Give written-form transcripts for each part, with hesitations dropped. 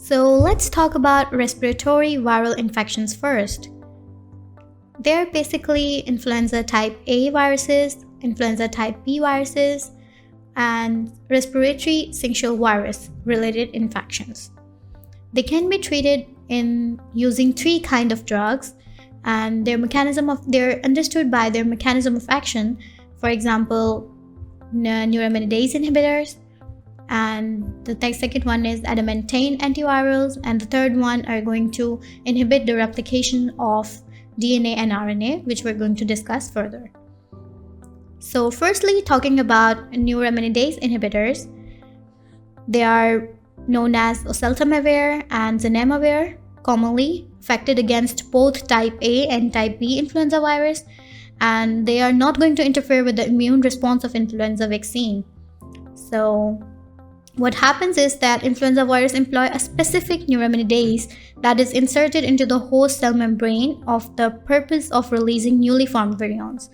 So let's talk about respiratory viral infections first. They're basically influenza type A viruses, influenza type B viruses, and respiratory syncytial virus related infections. They can be treated in using three kinds of drugs, and they're understood by their mechanism of action. For example, neuraminidase inhibitors, and the second one is adamantane antivirals, and the third one are going to inhibit the replication of DNA and RNA, which we're going to discuss further. So firstly, talking about neuraminidase inhibitors, they are known as oseltamivir and zanamivir, commonly effective against both type A and type B influenza virus, and they are not going to interfere with the immune response of influenza vaccine. So what happens is that influenza virus employ a specific neuraminidase that is inserted into the host cell membrane of the purpose of releasing newly formed virions.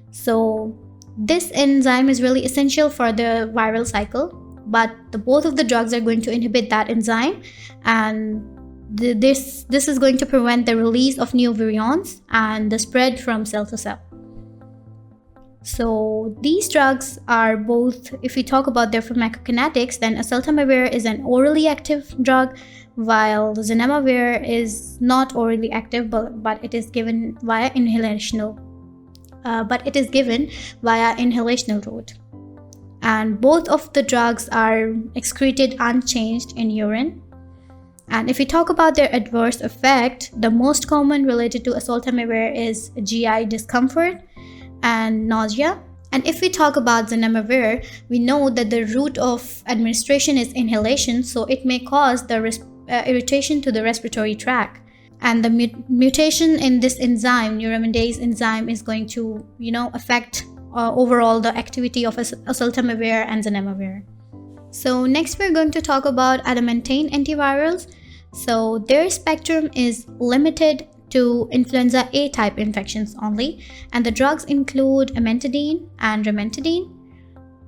So this enzyme is really essential for the viral cycle, but both of the drugs are going to inhibit that enzyme, and this is going to prevent the release of new virions and the spread from cell to cell. So these drugs are both, if we talk about their pharmacokinetics, then oseltamivir is an orally active drug, while zanamivir is not orally active, but it is given via inhalational route. And both of the drugs are excreted unchanged in urine. And if we talk about their adverse effect, the most common related to oseltamivir is GI discomfort and nausea. And if we talk about zanamivir, we know that the route of administration is inhalation, so it may cause the irritation to the respiratory tract. And the mutation in this enzyme, neuraminidase enzyme, is going to, affect overall the activity of oseltamivir and zanamivir. So next we're going to talk about adamantane antivirals. So their spectrum is limited to influenza A type infections only, and the drugs include amantadine and rimantadine.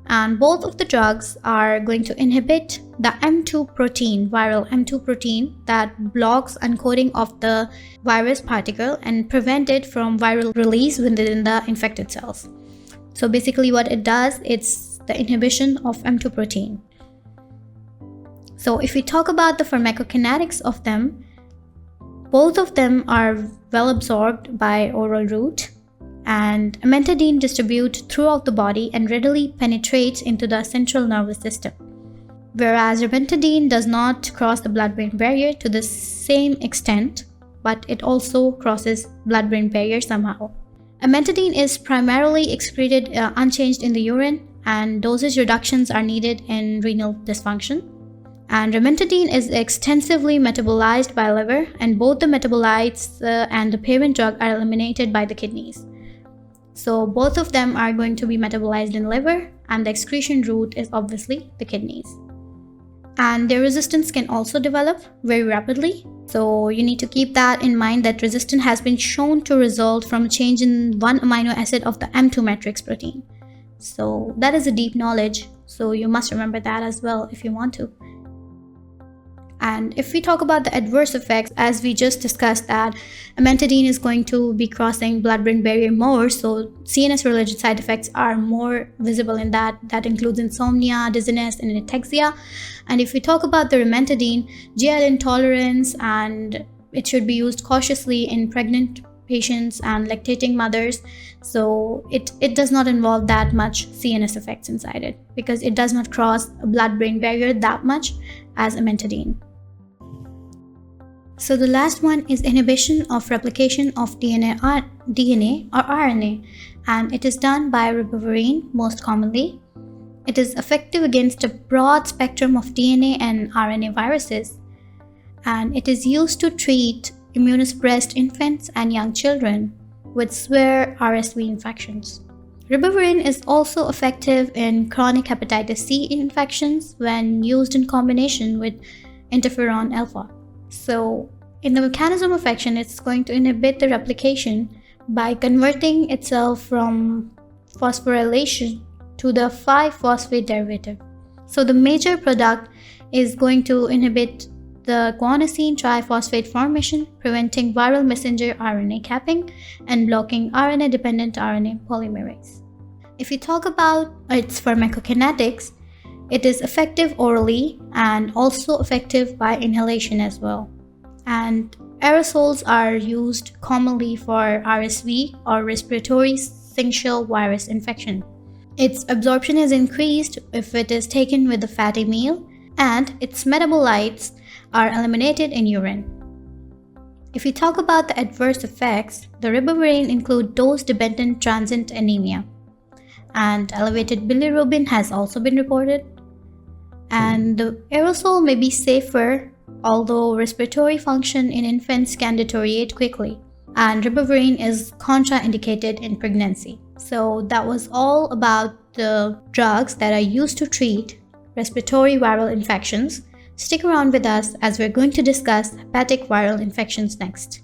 And both of the drugs are going to inhibit the M2 protein, viral M2 protein, that blocks uncoating of the virus particle and prevent it from viral release within the infected cells. So basically what it does, it's the inhibition of M2 protein. So if we talk about the pharmacokinetics of them, both of them are well absorbed by oral route, and amantadine distributes throughout the body and readily penetrates into the central nervous system, whereas rimantadine does not cross the blood-brain barrier to the same extent, but it also crosses blood-brain barrier somehow. Amantadine is primarily excreted unchanged in the urine, and dosage reductions are needed in renal dysfunction. And rimantadine is extensively metabolized by liver, and both the metabolites and the parent drug are eliminated by the kidneys. So both of them are going to be metabolized in liver, and the excretion route is obviously the kidneys. And their resistance can also develop very rapidly. So you need to keep that in mind, that resistance has been shown to result from a change in one amino acid of the M2 matrix protein. So that is a deep knowledge. So you must remember that as well if you want to. And if we talk about the adverse effects, as we just discussed, that amantadine is going to be crossing blood-brain barrier more, so CNS-related side effects are more visible in that. That includes insomnia, dizziness, and ataxia. And if we talk about the rimantadine, GI intolerance, and it should be used cautiously in pregnant patients and lactating mothers. So it does not involve that much CNS effects inside it, because it does not cross a blood-brain barrier that much as amantadine. So the last one is inhibition of replication of DNA or RNA, and it is done by ribavirin most commonly. It is effective against a broad spectrum of DNA and RNA viruses, and it is used to treat immunosuppressed infants and young children with severe RSV infections. Ribavirin is also effective in chronic hepatitis C infections when used in combination with interferon alpha. So in the mechanism of action, it's going to inhibit the replication by converting itself from phosphorylation to the 5-phosphate derivative. So the major product is going to inhibit the guanosine triphosphate formation, preventing viral messenger RNA capping and blocking RNA-dependent RNA polymerase. If you talk about its pharmacokinetics, it is effective orally and also effective by inhalation as well. And aerosols are used commonly for RSV or respiratory syncytial virus infection. Its absorption is increased if it is taken with a fatty meal, and its metabolites are eliminated in urine. If we talk about the adverse effects, the ribavirin include dose-dependent transient anemia, and elevated bilirubin has also been reported. And the aerosol may be safer, although respiratory function in infants can deteriorate quickly, and ribavirin is contraindicated in pregnancy. So that was all about the drugs that are used to treat respiratory viral infections. Stick around with us as we're going to discuss hepatic viral infections next.